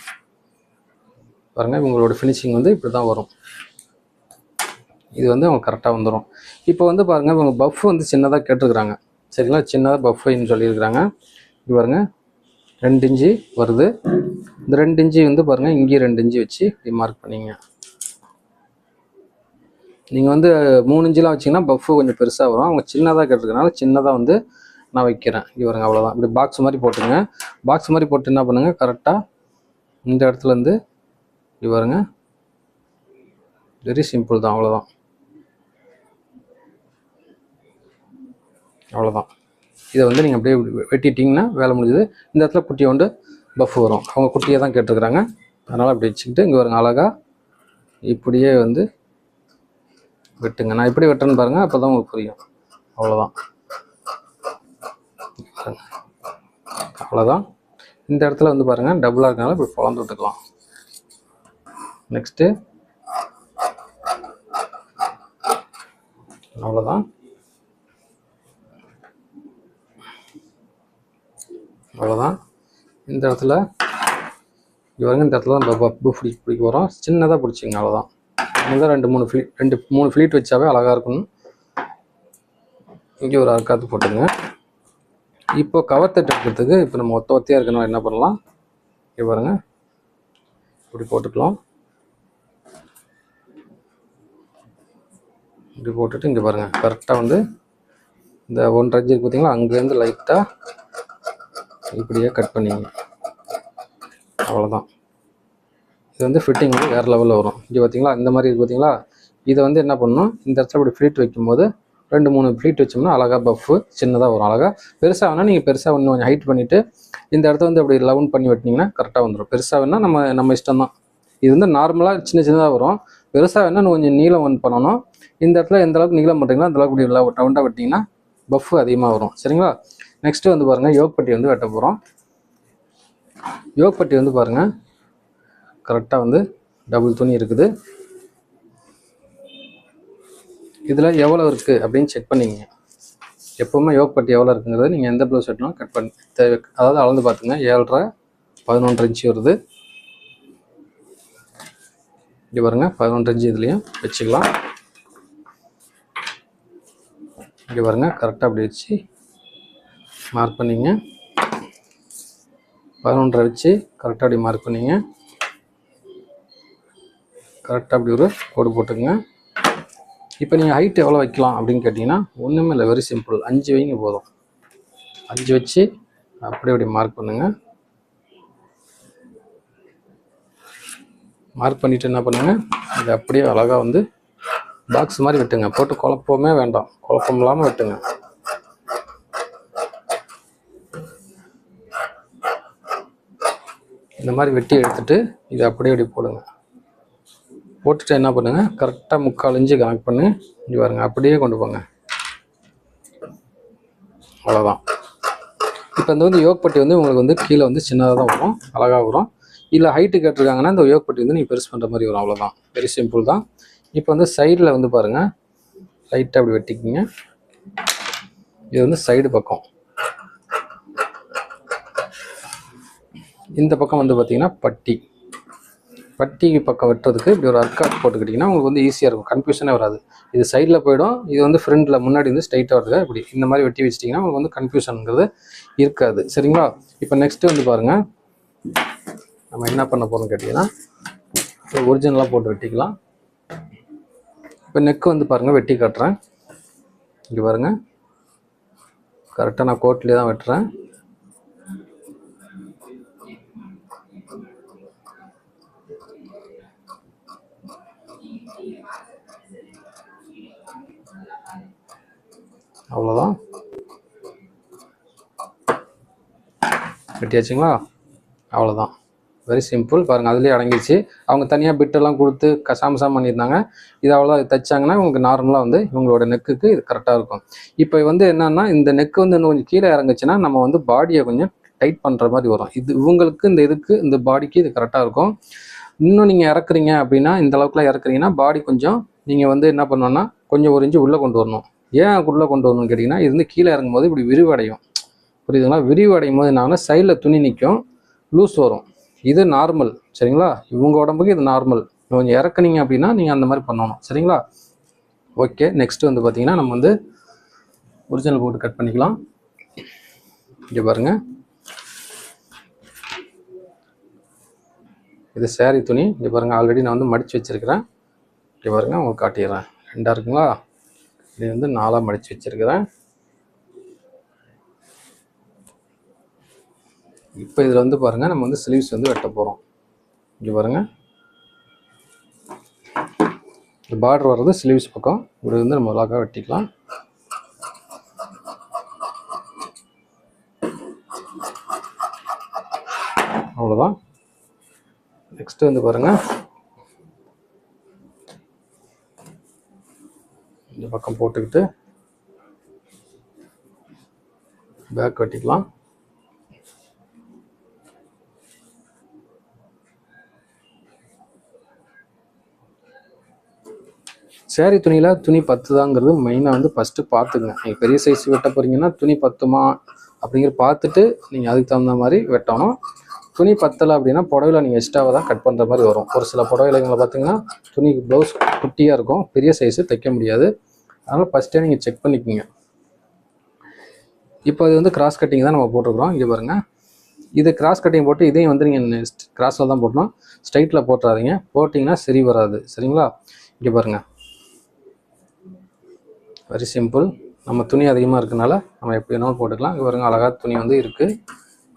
பாருங்கள், இவங்களோட ஃபினிஷிங் வந்து இப்படி தான் வரும். இது வந்து அவங்க கரெக்டாக வந்துடும். இப்போ வந்து பாருங்கள், இவங்க பஃப் வந்து சின்னதாக கேட்டிருக்கிறாங்க. சரிங்களா? சின்னதாக பஃப்னு சொல்லியிருக்கிறாங்க. இது பாருங்கள், 2 இன்ச்சு வருது. இந்த 2 இன்ச்சு வந்து பாருங்கள், இங்கேயும் 2 இன்ச்சு வச்சு இப்படி மார்க் பண்ணிங்க. நீங்கள் வந்து 3 இன்ச்சுலாம் வச்சிங்கன்னா பஃப்பு கொஞ்சம் பெருசாக வரும். அவங்க சின்னதாக கேட்டிருக்கனால சின்னதாக வந்து நான் வைக்கிறேன். இங்கே பாருங்க, அவ்வளோதான். இப்படி பாக்ஸ் மாதிரி போட்டுங்க. பாக்ஸ் மாதிரி போட்டு என்ன பண்ணுங்கள், கரெக்டாக இந்த இடத்துலேருந்து இப்படி பாருங்க, வெரி சிம்பிள் தான். அவ்வளோதான், அவ்வளோதான். இதை வந்து நீங்கள் அப்படியே வெட்டிட்டிங்கன்னா வேலை முடிஞ்சது. இந்த இடத்துல குட்டி கொண்டு பஃப் வரும். அவங்க குட்டியை தான் கேட்டிருக்கிறாங்க, அதனால் அப்படி வச்சுக்கிட்டு இங்கே வருங்க, அழகாக இப்படியே வந்து வெட்டுங்க. நான் எப்படி வெட்டுறேன்னு பாருங்கள், அப்போ தான் உங்களுக்கு புரியும். அவ்வளோதான், அவ்வளோதான். இந்த இடத்துல வந்து பாருங்கள், டபுளாக இருக்கனால இப்படி பொழந்து விட்டுக்கலாம். நெக்ஸ்ட்டு அவ்வளோதான். அவ்வளோதான். இந்த இடத்துல இவங்க இந்த இடத்துல தான் பப்பு பிடிக்க வரும். சின்னதாக பிடிச்சிங்க, அவ்வளோதான். இங்கே 2-3 ஃப்ளீட் வச்சாவே அழகாக இருக்கணும். இங்கே ஒரு அரைக்காத்து போட்டுங்க. இப்போ கவர் தட்டு எடுக்கிறதுக்கு இப்போ நம்ம ஒத்தையாக இருக்கணும், என்ன பண்ணலாம், இங்கே பாருங்கள், இப்படி போட்டுக்கலாம். இப்படி போட்டுட்டு இங்கே பாருங்கள், கரெக்டாக வந்து இந்த 1.5 இன்ச்சு இருக்கு பார்த்தீங்களா, அங்கேருந்து லைட்டாக இப்படியே கட் பண்ணிங்க. அவ்வளோதான். இது வந்து ஃபிட்டிங் வந்து வேறு லெவலில் வரும். இங்கே பார்த்தீங்களா, இந்த மாதிரி இருக்குது பார்த்தீங்களா, இதை வந்து என்ன பண்ணணும், இந்த இடத்துல இப்படி ஃப்ளீட் வைக்கும்போது 2-3 ஃப்ளீட் வச்சோம்னா அழகாக பஃப்பு சின்னதாக வரும். அழகாக பெருசாக வேணால் நீங்கள் பெருசாக இன்னும் கொஞ்சம் ஹைட் பண்ணிவிட்டு இந்த இடத்த வந்து அப்படி லவுன் பண்ணி வெட்டினீங்கன்னா கரெக்டாக வந்துடும். பெருசாக வேணால் நம்ம இஷ்டம் தான். இது வந்து நார்மலாக சின்னதாக வரும். பெருசாக வேணால் இன்னும் கொஞ்சம் நீளம் ஒன்று பண்ணணும். இந்த இடத்துல எந்த அளவுக்கு நீளம் பண்ணுறீங்களோ அந்த அளவுக்கு இப்படி ரவுண்டாக வெட்டிங்கன்னா பஃப்பு அதிகமாக வரும். சரிங்களா? நெக்ஸ்ட்டு வந்து பாருங்கள், யோக்பட்டி வந்து வெட்ட போகிறோம். யோக்பட்டி வந்து பாருங்கள், கரெக்டாக வந்து டபுள் துணி இருக்குது. இதில் எவ்வளோ இருக்குது அப்படின்னு செக் பண்ணிங்க. எப்போவுமே யோக்பட்டி எவ்வளோ இருக்குங்கிறது நீங்கள் எந்த ப்ளவுஸ் வெட்டினாலும் கட் பண்ணி அதாவது அளந்து பார்த்துங்க. 7.5 11 இன்ச்சு வருது. இப்படி பாருங்க, 11 இன்ச்சு இதுலேயும் வச்சுக்கலாம். இங்கே பாருங்க, கரெக்டாக அப்படி வச்சு மார்க் பண்ணிங்க. 11.5 வச்சு கரெக்டாக அப்படி மார்க் பண்ணிங்க. கரெக்டாக அப்படி ஒரு கோடு போட்டுங்க. இப்போ நீங்கள் ஹைட் எவ்வளோ வைக்கலாம் அப்படின்னு கேட்டிங்கன்னா ஒன்றுமே இல்லை, வெரி சிம்பிள். 5 வைங்க போதும். 5 வச்சு அப்படியே அப்படி மார்க் பண்ணுங்கள். மார்க் பண்ணிவிட்டு என்ன பண்ணுங்கள், இது அப்படியே அழகாக வந்து பாக்ஸ் மாதிரி வெட்டுங்க. போட்டு குழப்பமே வேண்டாம், குழப்பம் இல்லாமல் வெட்டுங்க. இந்த மாதிரி வெட்டி எடுத்துகிட்டு இதை அப்படியே அப்படி போடுங்க. போட்டுட்டு என்ன பண்ணுங்கள், கரெக்டாக 3/4 இன்ச்சு கனெக்ட் பண்ணி இங்கே பாருங்க, அப்படியே கொண்டு போங்க. அவ்வளோதான். இப்போ இந்த வந்து யோக்பட்டி வந்து உங்களுக்கு வந்து கீழே வந்து சின்னதாக தான் வரும், அழகாக வரும். இல்லை ஹைட்டு கேட்டிருக்காங்கன்னா இந்த யோக்பட்டி வந்து நீங்கள் பெருசு பண்ணுற மாதிரி வரும். அவ்வளோதான், வெரி சிம்பிள் தான். இப்போ வந்து சைடில் வந்து பாருங்கள், லைட்டாக அப்படி வெட்டிக்கிங்க. இது வந்து சைடு பக்கம். இந்த பக்கம் வந்து பார்த்திங்கன்னா பட்டி பக்கம் வெட்டுறதுக்கு இப்படி ஒரு அர்க்காட் போட்டுக்கிட்டிங்கன்னா உங்களுக்கு வந்து ஈஸியாக இருக்கும், கன்ஃபியூஷனே வராது. இது சைடில் போயிடும், இது வந்து ஃப்ரண்ட்டில் முன்னாடி வந்து ஸ்ட்ரைட்டாக வருது. இப்படி இந்த மாதிரி வெட்டி வச்சிட்டிங்கன்னா உங்களுக்கு வந்து கன்ஃபியூஷனுங்கிறது இருக்காது. சரிங்களா? இப்போ நெக்ஸ்ட்டு வந்து பாருங்கள், நம்ம என்ன பண்ண போகிறோம்னு கேட்டிங்கன்னா ஒரிஜினலாக போட்டு வெட்டிக்கலாம். இப்போ நெக்கு வந்து பாருங்கள், வெட்டி காட்டுறேன். இங்கே பாருங்கள், கரெக்டாக நான் கோட்லேயே தான் வெட்டுறேன். அவ்வளோதான், வெட்டியாச்சுங்களா? அவ்வளோதான், வெரி சிம்பிள். பாருங்கள், அதுலேயே அடங்கிடுச்சு. அவங்க தனியாக பிட்டெல்லாம் கொடுத்து கசாமசாம் பண்ணியிருந்தாங்க. இது அவ்வளோ தைச்சாங்கன்னா உங்களுக்கு நார்மலாக வந்து இவங்களோட நெக்குக்கு இது கரெக்டாக இருக்கும். இப்போ வந்து என்னென்னா, இந்த நெக்கு வந்து இன்னும் கொஞ்சம் கீழே இறங்குச்சுன்னா நம்ம வந்து பாடியை கொஞ்சம் டைட் பண்ணுற மாதிரி வரும். இது இவங்களுக்கு இந்த இதுக்கு இந்த பாடிக்கு இது கரெக்டாக இருக்கும். இன்னும் நீங்கள் இறக்குறீங்க அப்படின்னா, இந்த அளவுக்குலாம் இறக்குறீங்கன்னா பாடி கொஞ்சம் நீங்கள் வந்து என்ன பண்ணணும்னா கொஞ்சம் 1 இன்ச்சு உள்ளே கொண்டு வரணும். ஏன் உள்ளே கொண்டு வரணும்னு கேட்டிங்கன்னா, இது வந்து கீழே இறங்கும் போது இப்படி விரிவடையும். புரியுதுங்களா? விரிவடையும் போது என்னன்னா சைடில் துணி நிற்கும், லூஸ் வரும். இது நார்மல். சரிங்களா? இவங்க உடம்புக்கு இது நார்மல். கொஞ்சம் இறக்குனீங்க அப்படின்னா நீங்கள் அந்த மாதிரி பண்ணணும். சரிங்களா? ஓகே. நெக்ஸ்ட்டு வந்து பார்த்திங்கன்னா நம்ம வந்து ஒரிஜினல் போட்டு கட் பண்ணிக்கலாம். இங்கே பாருங்கள், இது saree துணி. இங்கே பாருங்கள், ஆல்ரெடி நான் வந்து மடித்து வச்சுருக்கிறேன். இங்கே பாருங்கள், உங்களுக்கு காட்டிடுறேன். 2 இருக்குங்களா? இது வந்து 4 மடித்து வச்சுருக்கிறேன். இப்போ இதில் வந்து பாருங்கள், நம்ம வந்து ஸ்லீவ்ஸ் வந்து வெட்ட போகிறோம். இங்கே பாருங்கள், இந்த பார்டர் வர்றது ஸ்லீவ்ஸ் பக்கம். இப்படி வந்து நம்ம அழகாக வெட்டிக்கலாம். அவ்வளோதான். நெக்ஸ்ட்டு வந்து பாருங்கள், இந்த பக்கம் போட்டுக்கிட்டு பேக் வெட்டிக்கலாம். சேரீ துணியில் துணி பத்துதாங்கிறது மெயினாக வந்து ஃபஸ்ட்டு பார்த்துங்க. நீங்கள் பெரிய சைஸ் வெட்ட போகிறீங்கன்னா துணி பத்துமா அப்படிங்கிற பார்த்துட்டு நீங்கள் அதுக்கு தகுந்த மாதிரி வெட்டணும். துணி பத்தலை அப்படின்னா புடவையில் நீங்கள் எக்ஸ்ட்ராவாக தான் கட் பண்ணுற மாதிரி வரும். ஒரு சில புடவைகளை பார்த்தீங்கன்னா துணி ப்ளவுஸ் குட்டியாக இருக்கும், பெரிய சைஸு தைக்க முடியாது. அதனால் ஃபஸ்ட்டே நீங்கள் செக் பண்ணிக்கோங்க. இப்போ அது வந்து கிராஸ் கட்டிங் தான் நம்ம போட்டிருக்கிறோம். இங்கே பாருங்கள், இது கிராஸ் கட்டிங் போட்டு இதையும் வந்து நீங்கள் கிராஸில் தான் போட்டணும், ஸ்ட்ரைட்டில் போட்டுறாதீங்க. போட்டிங்கன்னா சரி வராது, சரிங்களா? இங்கே பாருங்கள், வெரி சிம்பிள். நம்ம துணி அதிகமாக இருக்கனால நம்ம எப்படி வேணாலும் போட்டுக்கலாம். இங்கே பாருங்கள், அழகாக துணி வந்து இருக்குது.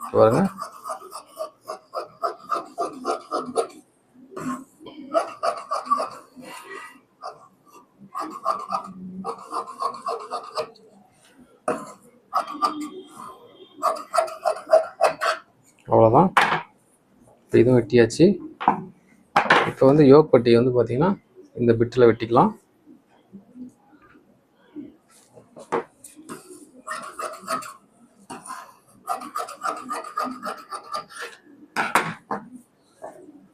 இங்கே பாருங்கள், அவ்வளோதான். இப்போ இதுவும் வெட்டியாச்சு. இப்போ வந்து யோக் பட்டி வந்து பார்த்திங்கன்னா இந்த பிட்டில் வெட்டிக்கலாம்.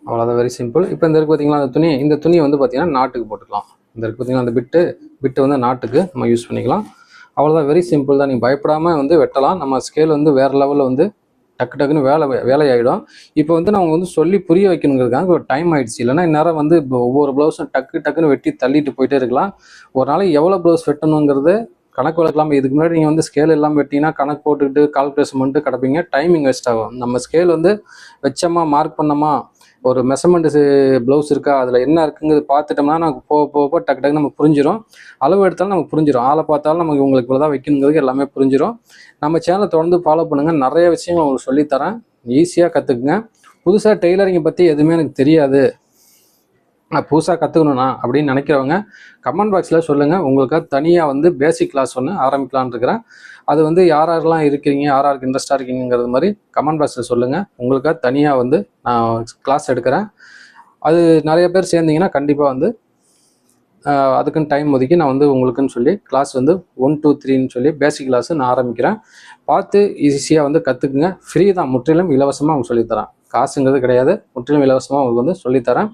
அவ்வளோதான், வெரி சிம்பிள். இப்போ இந்த இருக்குது பார்த்தீங்களா அந்த துணி, இந்த துணியை வந்து பார்த்திங்கன்னா நாட்டுக்கு போட்டுக்கலாம். இந்த இருக்குது பார்த்திங்கன்னா அந்த பிட்டு வந்து நாட்டுக்கு நம்ம யூஸ் பண்ணிக்கலாம். அவ்வளோதான், வெரி சிம்பிள் தான். நீங்கள் பயப்படாமல் வந்து வெட்டலாம். நம்ம ஸ்கேல் வந்து வேறு லெவலில் வந்து டக்குன்னு வேலையாகிடும். இப்போ வந்து நம்ம வந்து சொல்லி புரிய வைக்கணுங்கிறதுக்காக ஒரு டைம் ஆகிடுச்சு. இல்லைனா இந்நேரம் வந்து இப்போ ஒவ்வொரு ப்ளவுஸும் டக்குன்னு வெட்டி தள்ளிட்டு போயிட்டே இருக்கலாம். ஒரு நாளைக்கு எவ்வளோ ப்ளவுஸ் வெட்டணுங்கிறது கணக்கு வழக்கலாம். இதுக்கு முன்னாடி நீங்கள் வந்து ஸ்கேல் எல்லாம் வெட்டிங்கன்னா கணக்கு போட்டுக்கிட்டு கால்குலேஷன் பண்ணிட்டு கிடப்பீங்க, டைமிங் வேஸ்ட் ஆகும். நம்ம ஸ்கேல் வந்து வச்சோமா, மார்க் பண்ணோமா, ஒரு மெஷர்மெண்ட்டு ப்ளவுஸ் இருக்கா, அதில் என்ன இருக்குங்கிறது பார்த்துட்டோம்னா நமக்கு போக டக்கு நம்ம புரிஞ்சிடும். அளவு எடுத்தாலும் நமக்கு புரிஞ்சிடும். ஆளை பார்த்தாலும் நமக்கு உங்களுக்கு இவ்வளோ தான் வைக்கணுங்கிறது எல்லாமே புரிஞ்சிடும். நம்ம சேனலை தொடர்ந்து ஃபாலோ பண்ணுங்கள். நிறைய விஷயங்கள் உங்களுக்கு சொல்லித்தரேன், ஈஸியாக கற்றுக்குங்க. புதுசாக டெய்லரிங்கை பற்றி எதுவுமே எனக்கு தெரியாது, நான் புதுசாக கற்றுக்கணுண்ணா அப்படின்னு நினைக்கிறவங்க கமெண்ட் பாக்ஸில் சொல்லுங்கள். உங்களுக்காக தனியாக வந்து பேசிக் கிளாஸ் ஒன்று ஆரம்பிக்கலான்னு இருக்கிறேன். அது வந்து யாரெல்லாம் இருக்கிறீங்க, யாருக்கு இன்ட்ரெஸ்ட்டாக இருக்கீங்கிறது மாதிரி கமெண்ட் பாக்ஸில் சொல்லுங்கள். உங்களுக்காக தனியாக வந்து நான் கிளாஸ் எடுக்கிறேன். அது நிறைய பேர் சேர்ந்தீங்கன்னா கண்டிப்பாக வந்து அதுக்குன்னு டைம் ஒதுக்கி நான் வந்து உங்களுக்குன்னு சொல்லி கிளாஸ் வந்து 1 2 3ன்னு சொல்லி பேசிக் கிளாஸு நான் ஆரம்பிக்கிறேன். பார்த்து ஈஸியாக வந்து கற்றுக்குங்க. ஃப்ரீ தான், முற்றிலும் இலவசமாக அவங்க சொல்லித்தரேன். காசுங்கிறது கிடையாது, முற்றிலும் இலவசமாக உங்களுக்கு வந்து சொல்லித்தரேன்.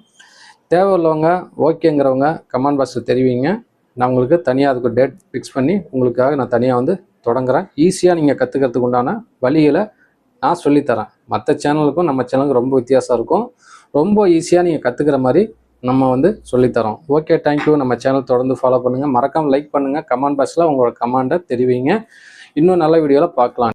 தேவை உள்ளவங்க, ஓகேங்கிறவங்க கமெண்ட் பாக்ஸில் தெரிவிங்க. நான் உங்களுக்கு தனியாக அதுக்கு டேட் ஃபிக்ஸ் பண்ணி உங்களுக்காக நான் தனியாக வந்து தொடங்குறேன். ஈஸியாக நீங்கள் கற்றுக்கிறதுக்கு உண்டான வழிகளை நான் சொல்லித்தரேன். மற்ற சேனலுக்கும் நம்ம சேனலுக்கும் ரொம்ப வித்தியாசம் இருக்கும். ரொம்ப ஈஸியாக நீங்கள் கற்றுக்கிற மாதிரி நம்ம வந்து சொல்லித்தரோம். Okay, thank you. நம்ம சேனல் தொடர்ந்து ஃபாலோ பண்ணுங்கள். மறக்காமல் லைக் பண்ணுங்கள். கமெண்ட் பாக்ஸில் உங்களோட கமெண்ட்டை தெரிவிங்க. இன்னும் நல்ல வீடியோவில் பார்க்கலாம்.